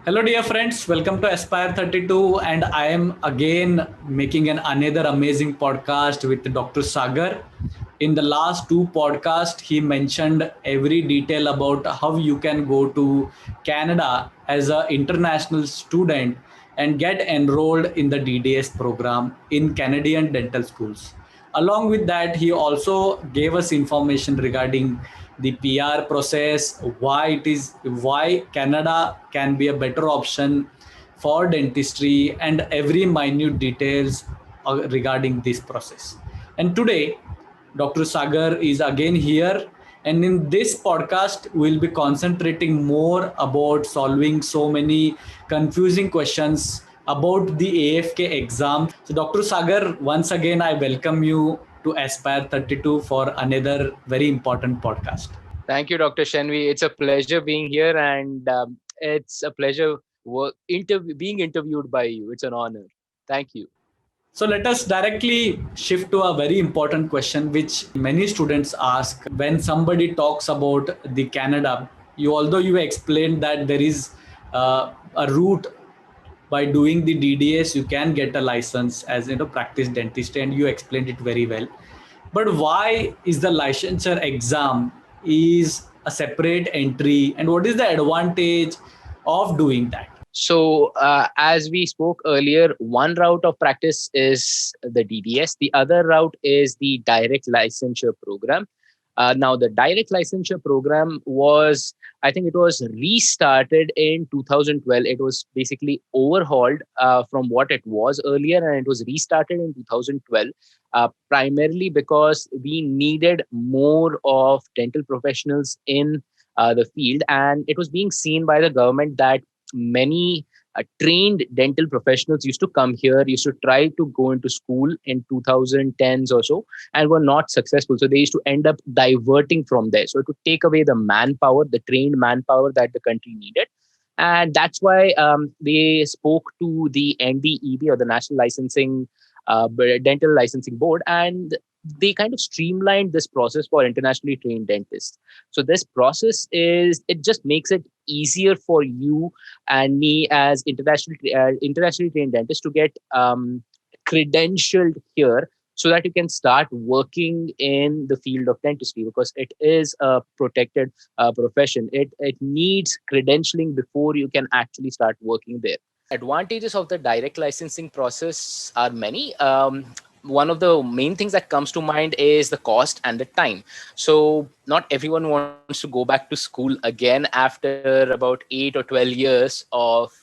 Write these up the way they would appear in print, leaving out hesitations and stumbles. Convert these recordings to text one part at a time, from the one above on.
Hello, dear friends. Welcome to Aspire 32, and I am again making another amazing podcast with Dr. Sagar. In the last two podcasts, he mentioned every detail about how you can go to Canada as an international student and get enrolled in the DDS program in Canadian dental schools. Along with that, he also gave us information regarding the PR process, why Canada can be a better option for dentistry, and every minute details regarding this process. And today, Dr. Sagar is again here, and in this podcast, we'll be concentrating more about solving so many confusing questions about the AFK exam. So, Dr. Sagar, once again, I welcome you to Aspire 32 for another very important podcast. Thank you, Dr. Shenvi. It's a pleasure being here, and it's a pleasure being interviewed by you. It's an honor. Thank you. So let us directly shift to a very important question which many students ask when somebody talks about the Canada. Although you explained that there is a route by doing the DDS, you can get a license as practice dentist, and you explained it very well. But why is the licensure exam is a separate entry, and what is the advantage of doing that? So, as we spoke earlier, one route of practice is the DDS. The other route is the direct licensure program. Now, the direct licensure program I think it was restarted in 2012. It was basically overhauled from what it was earlier, and it was restarted in 2012, primarily because we needed more of dental professionals in the field. And it was being seen by the government that many trained dental professionals used to come here, used to try to go into school in 2010s or so, and were not successful. So they used to end up diverting from there. So it would take away the manpower, the trained manpower that the country needed. And that's why they spoke to the NBDE, or the National Dental Licensing Board, and they kind of streamlined this process for internationally trained dentists. So this process it just makes it easier for you and me as internationally trained dentists to get credentialed here, so that you can start working in the field of dentistry, because it is a protected profession. It needs credentialing before you can actually start working there. Advantages of the direct licensing process are many. One of the main things that comes to mind is the cost and the time. So not everyone wants to go back to school again after about 8 or 12 years of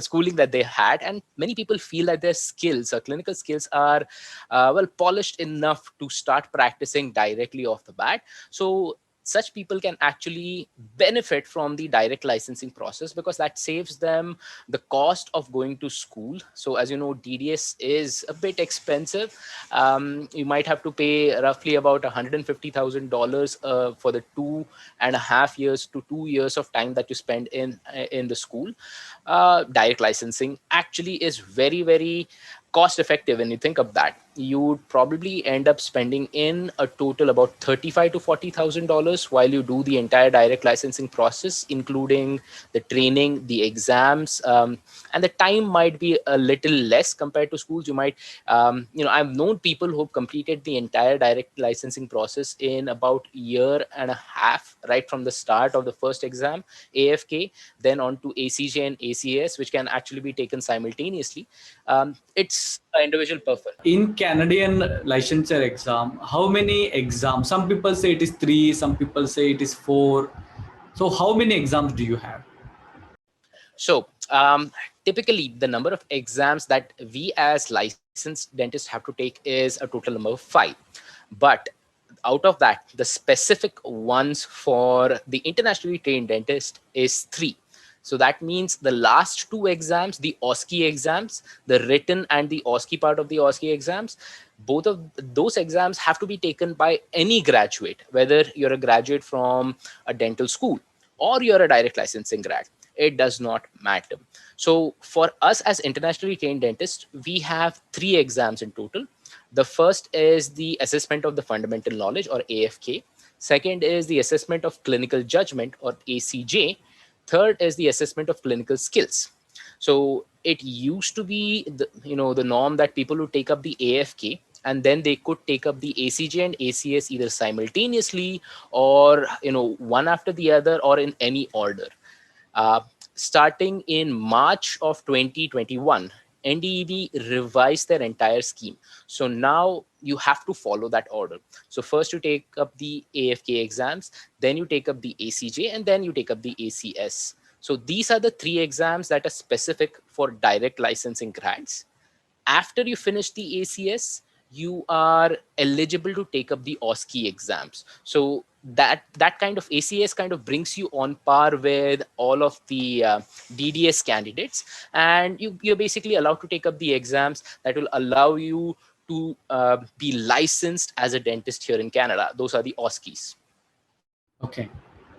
schooling that they had. And many people feel that their skills, clinical skills, are well polished enough to start practicing directly off the bat. So such people can actually benefit from the direct licensing process, because that saves them the cost of going to school. So as you know, DDS is a bit expensive. You might have to pay roughly about $150,000 for the 2.5 years to 2 years of time that you spend in the school. Direct licensing actually is very, very cost effective. When you think of that, you would probably end up spending in a total about $35,000 to $40,000 while you do the entire direct licensing process, including the training, the exams, and the time might be a little less compared to schools. You might, I've known people who've completed the entire direct licensing process in about a year and a half, right from the start of the first exam, AFK, then on to ACJ and ACS, which can actually be taken simultaneously. It's an individual preference. In Canadian licensure exam, how many exams? Some people say it is 3, some people say it is 4. So how many exams do you have? So typically the number of exams that we as licensed dentists have to take is a total number of 5. But out of that, the specific ones for the internationally trained dentist is 3. So that means the last 2 exams, the OSCE exams, the written and the OSCE part of the OSCE exams, both of those exams have to be taken by any graduate, whether you're a graduate from a dental school or you're a direct licensing grad. It does not matter. So for us as internationally trained dentists, we have 3 exams in total. The first is the assessment of the fundamental knowledge, or AFK. Second is the assessment of clinical judgment, or ACJ. Third is the assessment of clinical skills. So it used to be the norm that people would take up the AFK and then they could take up the ACJ and ACS either simultaneously or one after the other or in any order. Uh, Starting in March of 2021, NDED revised their entire scheme. So now you have to follow that order. So first you take up the AFK exams, then you take up the ACJ, and then you take up the ACS. So these are the three exams that are specific for direct licensing grads. After you finish the ACS, you are eligible to take up the OSCE exams. So that kind of ACS kind of brings you on par with all of the DDS candidates, and you're basically allowed to take up the exams that will allow you to be licensed as a dentist here in Canada. Those are the OSCEs. Okay.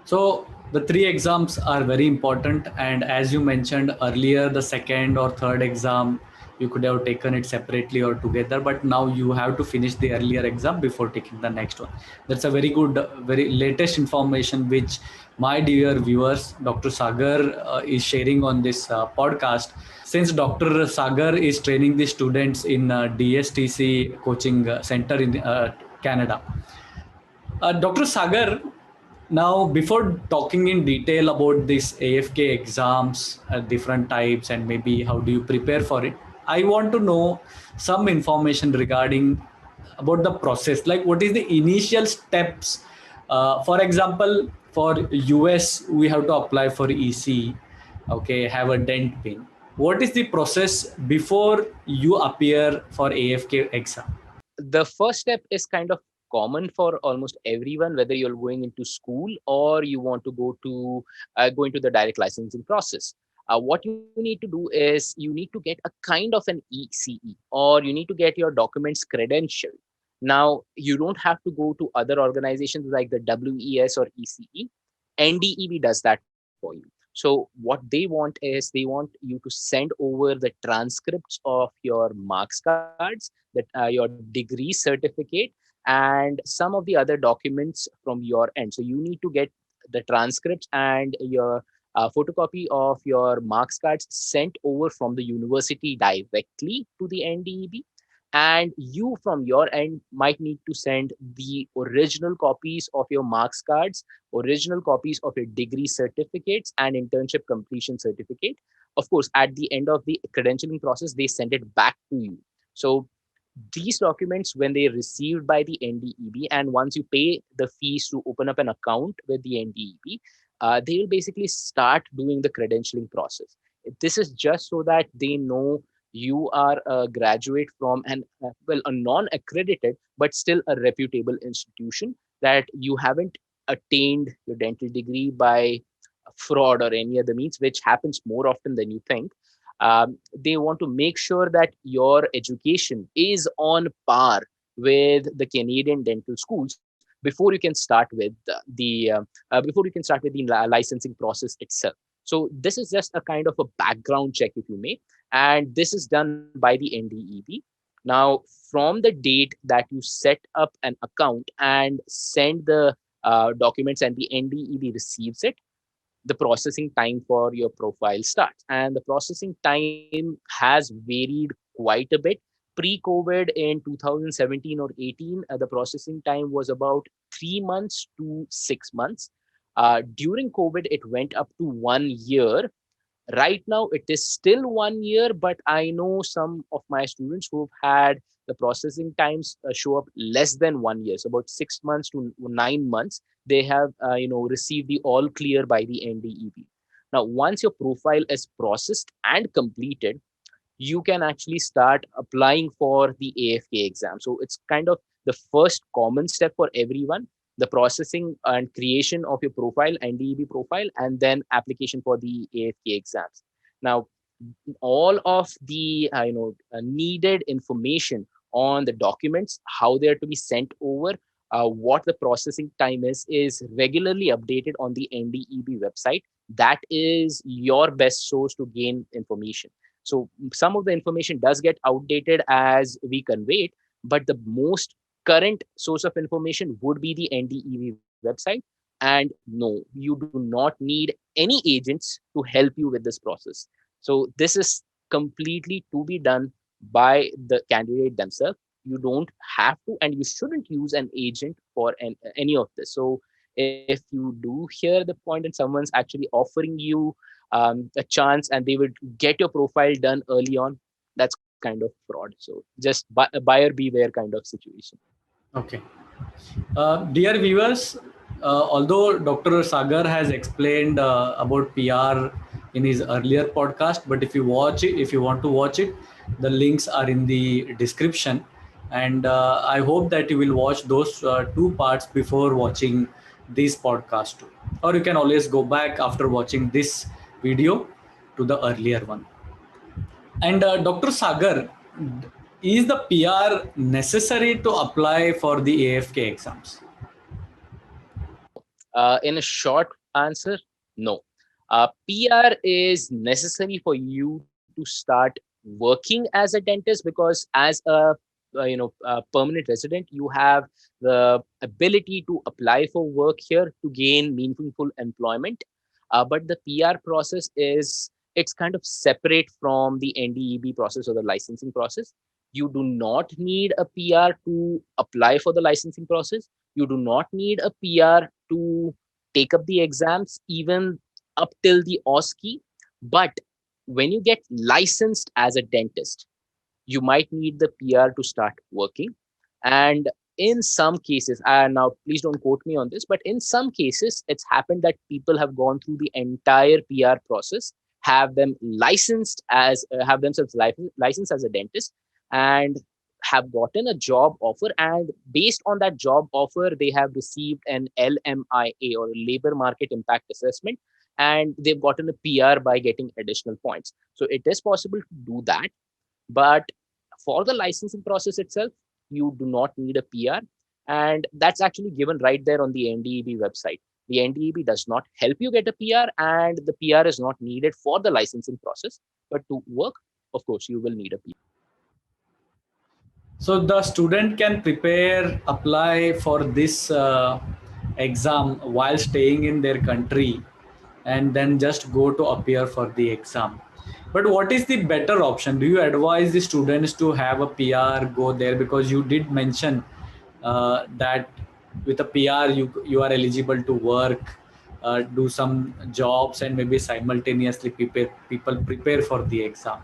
So the three exams are very important. And as you mentioned earlier, the second or third exam, you could have taken it separately or together, but now you have to finish the earlier exam before taking the next one. That's a very good, very latest information, which my dear viewers, Dr. Sagar is sharing on this podcast. Since Dr. Sagar is training the students in DSTC coaching center in Canada. Dr. Sagar, now before talking in detail about these AFK exams, different types, and maybe how do you prepare for it, I want to know some information regarding about the process. Like, what is the initial steps? For example, for US, we have to apply for EC. Okay, have a dent pin. What is the process before you appear for AFK exam? The first step is kind of common for almost everyone, whether you're going into school or you want to go into the direct licensing process. What you need to do is you need to get a kind of an ECE, or you need to get your documents credentialed. Now, you don't have to go to other organizations like the WES or ECE. NDEB does that for you. So what they want is they want you to send over the transcripts of your marks cards, that your degree certificate, and some of the other documents from your end. So you need to get the transcripts and your photocopy of your marks cards sent over from the university directly to the NDEB. And you from your end might need to send the original copies of your marks cards, original copies of your degree certificates and internship completion certificate. Of course, at the end of the credentialing process, they send it back to you. So these documents, when they received by the NDEB, and once you pay the fees to open up an account with the NDEB, they will basically start doing the credentialing process. This is just so that they know you are a graduate from a non-accredited but still a reputable institution, that you haven't attained your dental degree by fraud or any other means, which happens more often than you think. They want to make sure that your education is on par with the Canadian dental schools before you can start with the licensing process itself. So this is just a kind of a background check, if you may, and this is done by the NDEB. Now, from the date that you set up an account and send the documents and the NDEB receives it, the processing time for your profile starts. And the processing time has varied quite a bit. Pre-COVID in 2017 or 18, the processing time was about 3 months to 6 months. During COVID, it went up to 1 year. Right now, it is still 1 year, but I know some of my students who've had the processing times show up less than 1 year, so about 6 months to 9 months. They have, received the all clear by the NDEB. Now, once your profile is processed and completed, you can actually start applying for the AFK exam. So it's kind of the first common step for everyone: the processing and creation of your profile, NDEB profile, and then application for the AFK exams. Now, all of the needed information on the documents, how they are to be sent over, what the processing time is regularly updated on the NDEB website. That is your best source to gain information. So some of the information does get outdated as we convey it, but the most current source of information would be the NDEB website. And no, you do not need any agents to help you with this process. So this is completely to be done by the candidate themselves. You don't have to, and you shouldn't use an agent for any of this. So if you do hear the point and someone's actually offering you a chance and they would get your profile done early on, that's kind of fraud. So just buyer beware kind of situation. Okay. Dear viewers, although Dr. Sagar has explained about PR in his earlier podcast, but if you watch it, if you want to watch it, the links are in the description. And I hope that you will watch those two parts before watching this podcast too. Or you can always go back after watching this video to the earlier one. And Dr. Sagar, is the PR necessary to apply for the AFK exams? No. In a short answer, no. PR is necessary for you to start working as a dentist, because as a permanent resident, you have the ability to apply for work here to gain meaningful employment. But the PR process is, it's kind of separate from the NDEB process or the licensing process. You do not need a PR to apply for the licensing process. You do not need a PR to take up the exams, even up till the OSCE. But when you get licensed as a dentist, you might need the PR to start working. And in some cases, now please don't quote me on this, but in some cases, it's happened that people have gone through the entire PR process, have them licensed as, have themselves licensed as a dentist, and have gotten a job offer. And based on that job offer, they have received an LMIA, or Labor Market Impact Assessment, and they've gotten a PR by getting additional points. So it is possible to do that. But for the licensing process itself, you do not need a PR. And that's actually given right there on the NDEB website. The NDEB does not help you get a PR, and the PR is not needed for the licensing process. But to work, of course, you will need a PR. So the student can prepare, apply for this exam while staying in their country, and then just go to appear for the exam. But what is the better option? Do you advise the students to have a PR, go there? Because you did mention that with a PR you are eligible to work, do some jobs, and maybe simultaneously people prepare for the exam.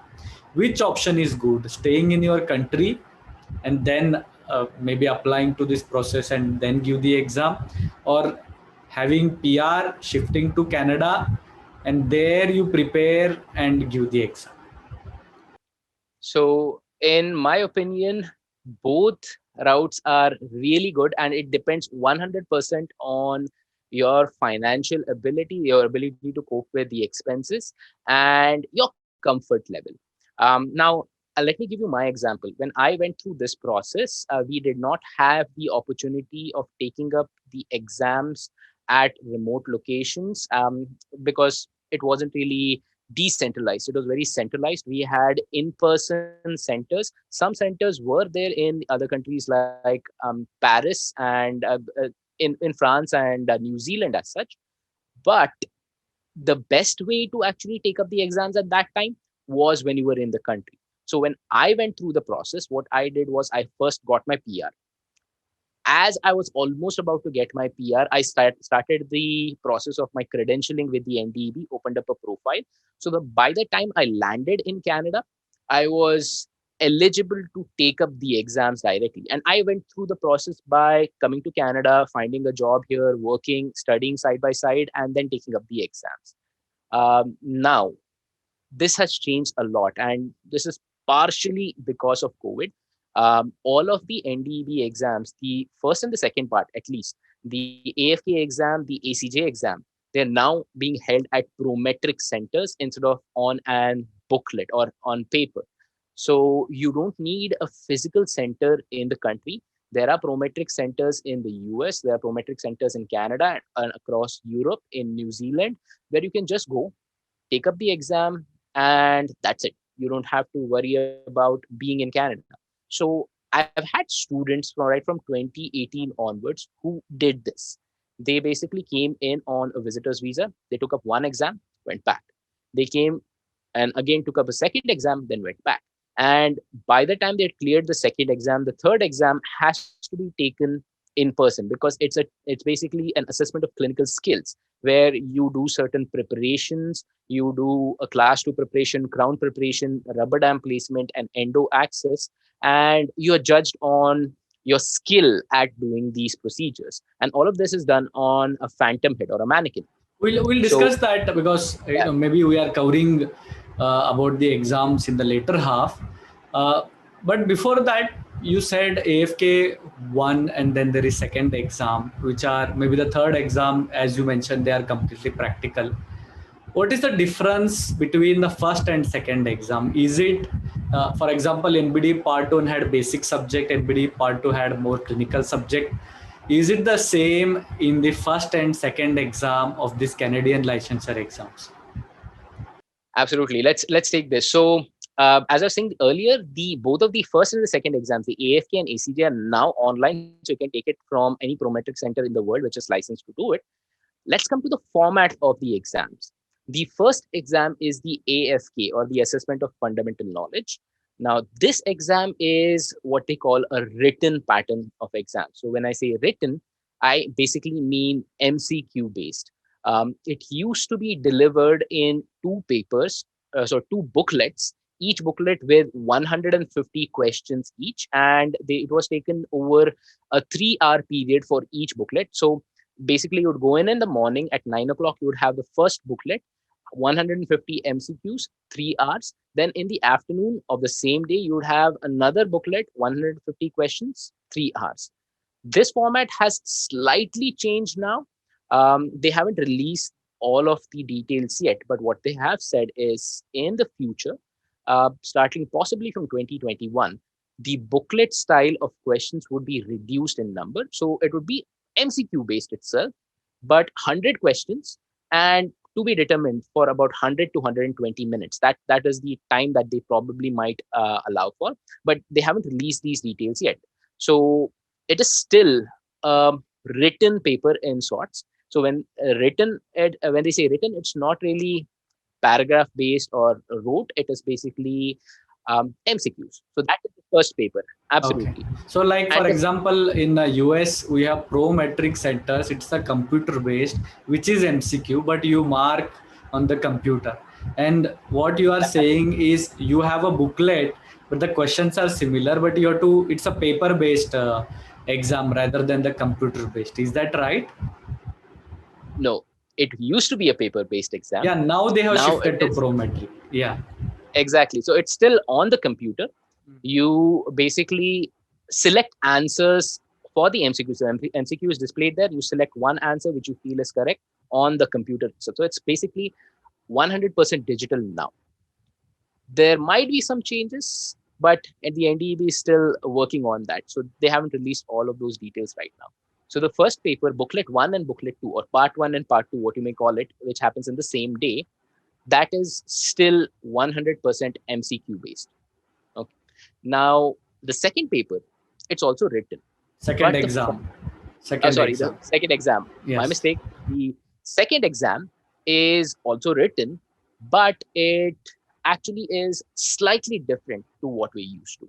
Which option is good? Staying in your country and then maybe applying to this process and then give the exam, or having PR, shifting to Canada, and there you prepare and give the exam? So, in my opinion, both routes are really good, and it depends 100% on your financial ability, your ability to cope with the expenses, and your comfort level. Now, let me give you my example. When I went through this process, we did not have the opportunity of taking up the exams at remote locations, because it wasn't really decentralized. It was very centralized. We had in-person centers. Some centers were there in other countries like Paris and in France and New Zealand as such. But the best way to actually take up the exams at that time was when you were in the country. So when I went through the process, what I did was I first got my PR. As I was almost about to get my PR, I started the process of my credentialing with the NDEB, opened up a profile. So by the time I landed in Canada, I was eligible to take up the exams directly. And I went through the process by coming to Canada, finding a job here, working, studying side by side, and then taking up the exams. Now, this has changed a lot, and this is partially because of COVID. All of the NDEB exams, the first and the second part at least, the AFK exam, the ACJ exam, they're now being held at prometric centers instead of on an booklet or on paper. So you don't need a physical center in the country. There are prometric centers in the US, there are prometric centers in Canada and across Europe, in New Zealand, where you can just go, take up the exam, and that's it. You don't have to worry about being in Canada. So I've had students from right from 2018 onwards who did this. They basically came in on a visitor's visa. They took up one exam, went back. They came and again took up a second exam, then went back. And by the time they had cleared the second exam, the third exam has to be taken in person, because it's basically an assessment of clinical skills, where you do certain preparations, you do a class 2 preparation, crown preparation, rubber dam placement, and endo access, and you are judged on your skill at doing these procedures. And all of this is done on a phantom head or a mannequin. We'll So discuss that, because yeah, maybe we are covering about the exams in the later half. Uh, but before that, you said AFK one, and then there is second exam, which are maybe the third exam, as you mentioned, they are completely practical. What is the difference between the first and second exam? Is it, for example, NBDE part 1 had basic subject, NBDE part 2 had more clinical subject? Is it the same in the first and second exam of this Canadian licensure exams? absolutely. Let's take this. So as I was saying earlier, the both of the first and the second exams, the AFK and ACJ, are now online, so you can take it from any prometric center in the world which is licensed to do it. Let's come to the format of the exams. The first exam is the AFK, or the Assessment of Fundamental Knowledge. Now, this exam is what they call a written pattern of exam. So when I say written, I basically mean MCQ based. It used to be delivered in two papers, so two booklets, each booklet with 150 questions each, and it was taken over a 3-hour period for each booklet. So basically, you would go in the morning at 9 o'clock, you would have the first booklet, 150 MCQs, 3 hours. Then in the afternoon of the same day, you would have another booklet, 150 questions, 3 hours. This format has slightly changed now. They haven't released all of the details yet, but what they have said is in the future, starting possibly from 2021, the booklet style of questions would be reduced in number. So it would be MCQ based itself, but 100 questions, and to be determined for about 100 to 120 minutes. That is the time that they probably might allow for, but they haven't released these details yet. So it is still a written paper in sorts. So when they say written, it's not really paragraph based or rote. It is basically MCQs. So that is the first paper. Okay. Absolutely. So, like And for example, in the US, we have Prometric centers. It's a computer based, which is MCQ, but you mark on the computer. And what you are saying is you have a booklet, but the questions are similar, but you have to, it's a paper based exam rather than the computer based. Is that right? no, it used to be a paper based exam. Yeah, now they have Now it shifted to is Prometric. Yeah. exactly. So it's still on the computer. You basically select answers for the MCQ. So MCQ is displayed there. You select one answer which you feel is correct on the computer. So it's basically 100% digital now. There might be some changes, but at the NDEB is still working on that. So they haven't released all of those details right now. So the first paper, booklet 1 and booklet 2, or part 1 and part 2, what you may call it, which happens in the same day, that is still 100% MCQ based. Okay. Now, the second paper, it's also written, Second but exam. Second sorry, the exam. second exam, my Yes. mistake. The second exam is also written, but it actually is slightly different to what we're used to.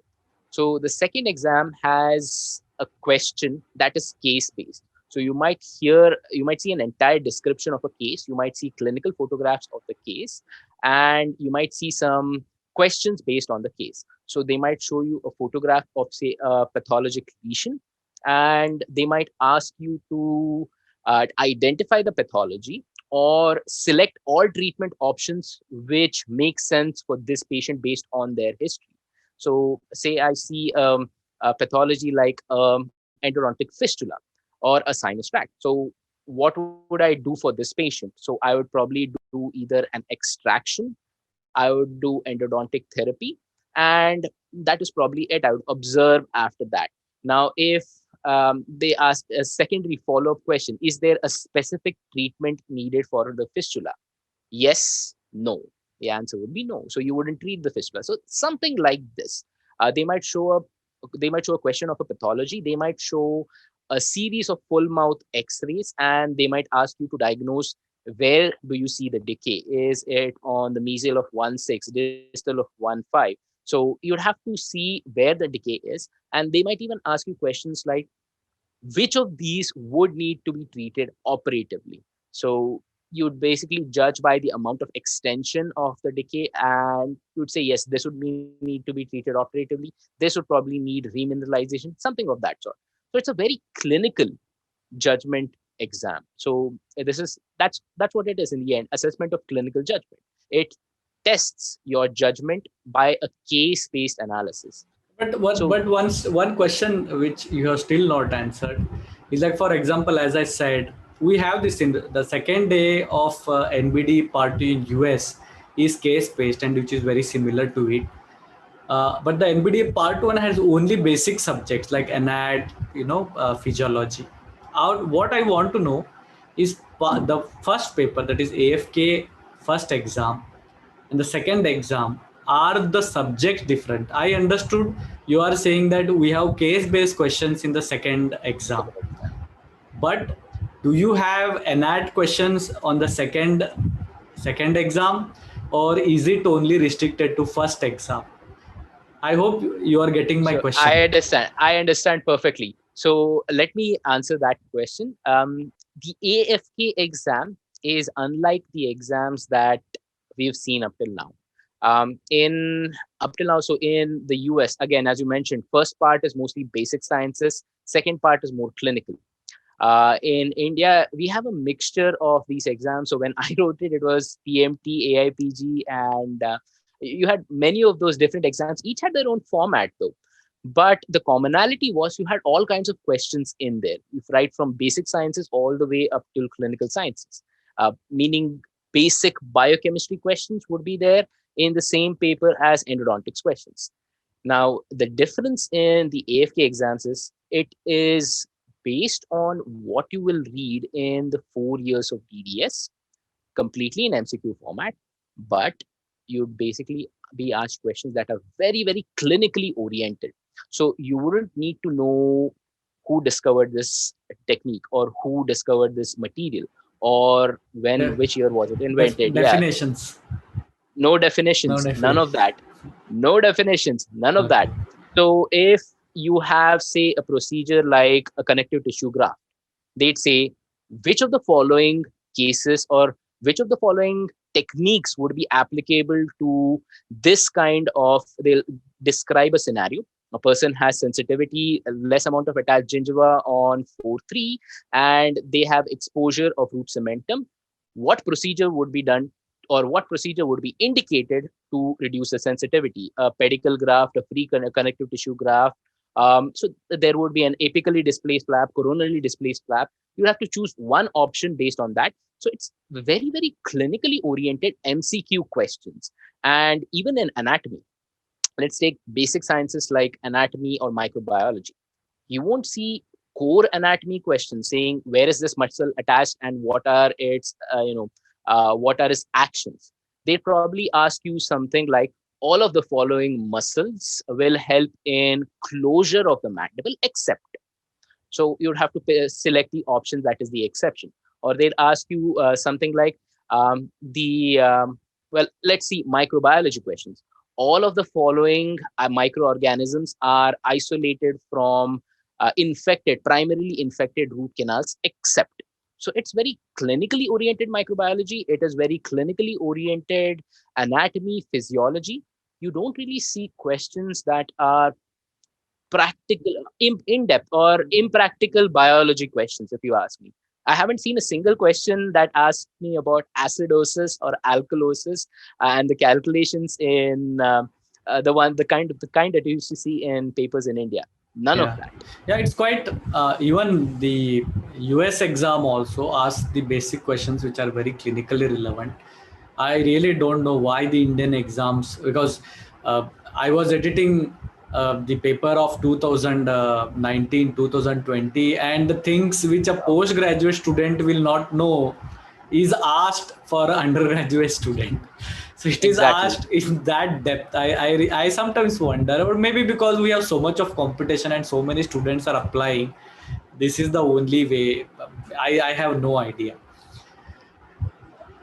So the second exam has a question that is case based. So you might see an entire description of a case, you might see clinical photographs of the case, and you might see some questions based on the case. So they might show you a photograph of, say, a pathologic lesion, and they might ask you to identify the pathology or select all treatment options which make sense for this patient based on their history. So, say I see a pathology like endodontic fistula or a sinus tract. So, what would I do for this patient? So, I would probably do either an extraction, I would do endodontic therapy, and that is probably it. I would observe after that. Now, if they ask a secondary follow up question, is there a specific treatment needed for the fistula? Yes, no. The answer would be no. So you wouldn't treat the fistula. So something like this. They might show up. They might show a question of a pathology. They might show a series of full mouth x-rays, and they might ask you to diagnose where do you see the decay. Is it on the mesial of 1.6, distal of 1.5? So you'd have to see where the decay is, and they might even ask you questions like which of these would need to be treated operatively. So you'd basically judge by the amount of extension of the decay, and you'd say, yes, this would need to be treated operatively. This would probably need remineralization, something of that sort. So it's a very clinical judgment exam. So that's what it is in the end, assessment of clinical judgment. It tests your judgment by a case-based analysis. So One question which you have still not answered is like, for example, as I said, we have this in the second day of NBDE part 2 in US is case based, and which is very similar to it. But the NBDE part 1 has only basic subjects like ANAT, physiology. What I want to know is the first paper, that is AFK first exam, and the second exam, are the subjects different? I understood you are saying that we have case based questions in the second exam, but do you have ANAT questions on the second exam, or is it only restricted to first exam? I hope you are getting my So question. I understand. I understand perfectly. So let me answer that question. The AFK exam is unlike the exams that we've seen up till now. In up till now, so in the US, again, as you mentioned, first part is mostly basic sciences. Second part is more clinical. In India, we have a mixture of these exams. So when I wrote it, it was PMT, AIPG, and you had many of those different exams. Each had their own format, though. But the commonality was you had all kinds of questions in there, right from basic sciences all the way up till clinical sciences, meaning basic biochemistry questions would be there in the same paper as endodontics questions. Now, the difference in the AFK exams is it is based on what you will read in the 4 years of DDS, completely in MCQ format, but you basically be asked questions that are very, very clinically oriented. So you wouldn't need to know who discovered this technique or who discovered this material or when, De- which year was it invented. Yeah, Definitions. no No definitions, none of definition. that. No definitions, none of that. Okay. So if you have, say, a procedure like a connective tissue graft, they'd say which of the following cases or which of the following techniques would be applicable to this kind of, they'll describe a scenario. A person has sensitivity, less amount of attached gingiva on 4.3, and they have exposure of root cementum. What procedure would be done or what procedure would be indicated to reduce the sensitivity? A pedicle graft, a free connective tissue graft. So there would be an apically displaced flap, coronally displaced flap. You have to choose one option based on that. So it's very, very clinically oriented MCQ questions. And even in anatomy, let's take basic sciences like anatomy or microbiology. You won't see core anatomy questions saying where is this muscle attached and what are its what are its actions. They probably ask you something like all of the following muscles will help in closure of the mandible except. So you'd have to select the option that is the exception. Or they'd ask you something like well, let's see, microbiology questions. All of the following microorganisms are isolated from primarily infected root canals, except. So it's very clinically oriented microbiology. It is very clinically oriented anatomy, physiology. You don't really see questions that are practical, in-depth or impractical biology questions, if you ask me. I haven't seen a single question that asks me about acidosis or alkalosis and the calculations in the kind that you used to see in papers in India. None of Yeah, that. yeah, it's quite even the US exam also asks the basic questions which are very clinically relevant. I really don't know why the Indian exams, because I was editing the paper of 2019 2020, and the things which a postgraduate student will not know is asked for an undergraduate student. So it is Exactly. asked in that depth. I sometimes wonder, or maybe because we have so much of competition and so many students are applying, this is the only way. I have no idea.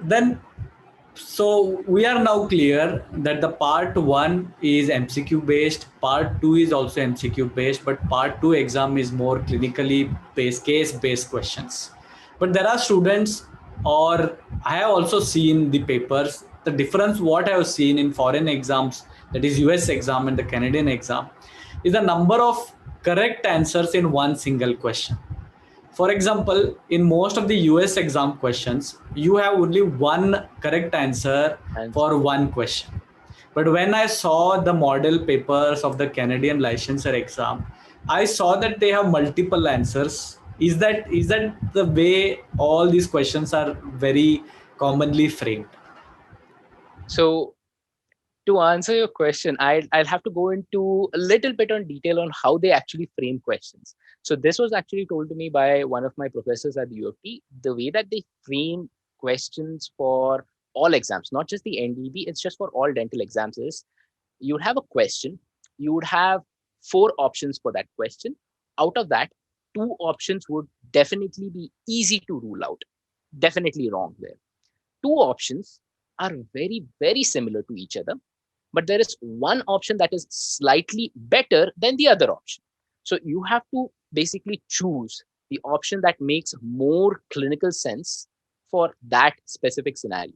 Then, so we are now clear that the part 1 is MCQ based, part 2 is also MCQ based, but part 2 exam is more clinically based, case based questions. But there are students, or I have also seen the papers, the difference what I have seen in foreign exams, that is US exam and the Canadian exam, is the number of correct answers in one single question. For example, in most of the US exam questions, you have only one correct answer for one question. But when I saw the model papers of the Canadian licensure exam, I saw that they have multiple answers. Is that the way all these questions are very commonly framed? So to answer your question, I'll have to go into a little bit on detail on how they actually frame questions. So this was actually told to me by one of my professors at the U of T. The way that they frame questions for all exams, not just the NDB, it's just for all dental exams, is you would have a question, you would have 4 options for that question. Out of that, 2 options would definitely be easy to rule out, definitely wrong there. 2 options are very, very similar to each other, but there is one option that is slightly better than the other option. So you have to basically choose the option that makes more clinical sense for that specific scenario.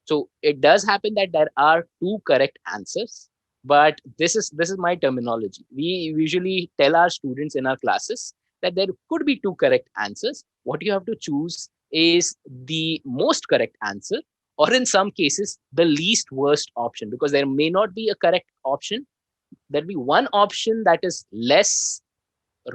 So it does happen that there are 2 correct answers, but this is my terminology. We usually tell our students in our classes that there could be 2 correct answers. What you have to choose is the most correct answer, or in some cases, the least worst option, because there may not be a correct option. There'll be one option that is less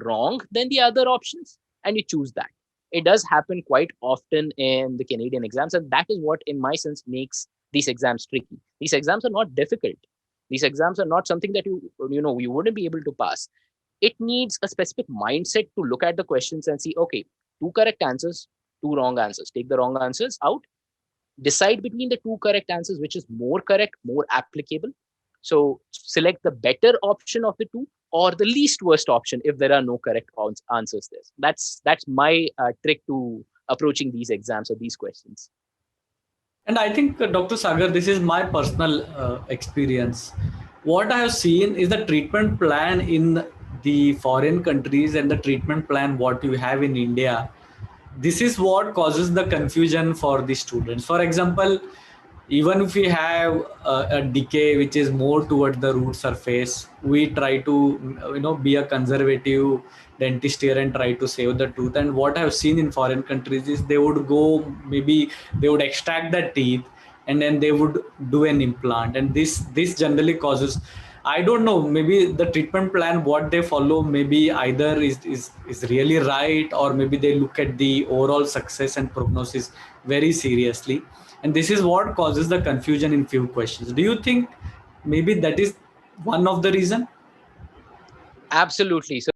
wrong than the other options, and you choose that. It does happen quite often in the Canadian exams, and that is what, in my sense, makes these exams tricky. These exams are not difficult. These exams are not something that you wouldn't be able to pass. It needs a specific mindset to look at the questions and see, okay, 2 correct answers, 2 wrong answers. Take the wrong answers out, decide between the 2 correct answers, which is more correct, more applicable. So select the better option of the 2, or the least worst option if there are no correct answers there. That's my trick to approaching these exams or these questions. And I think, Dr. Sagar, this is my personal experience. What I have seen is the treatment plan in the foreign countries and the treatment plan what you have in India. This is what causes the confusion for the students. For example, even if we have a decay which is more toward the root surface, we try to be a conservative dentist here and try to save the tooth. And what I've seen in foreign countries is they would go, maybe they would extract the teeth and then they would do an implant, and this generally causes, I don't know, maybe the treatment plan what they follow maybe either is really right, or maybe they look at the overall success and prognosis very seriously, and this is what causes the confusion in few questions. Do you think maybe that is one of the reason? Absolutely. So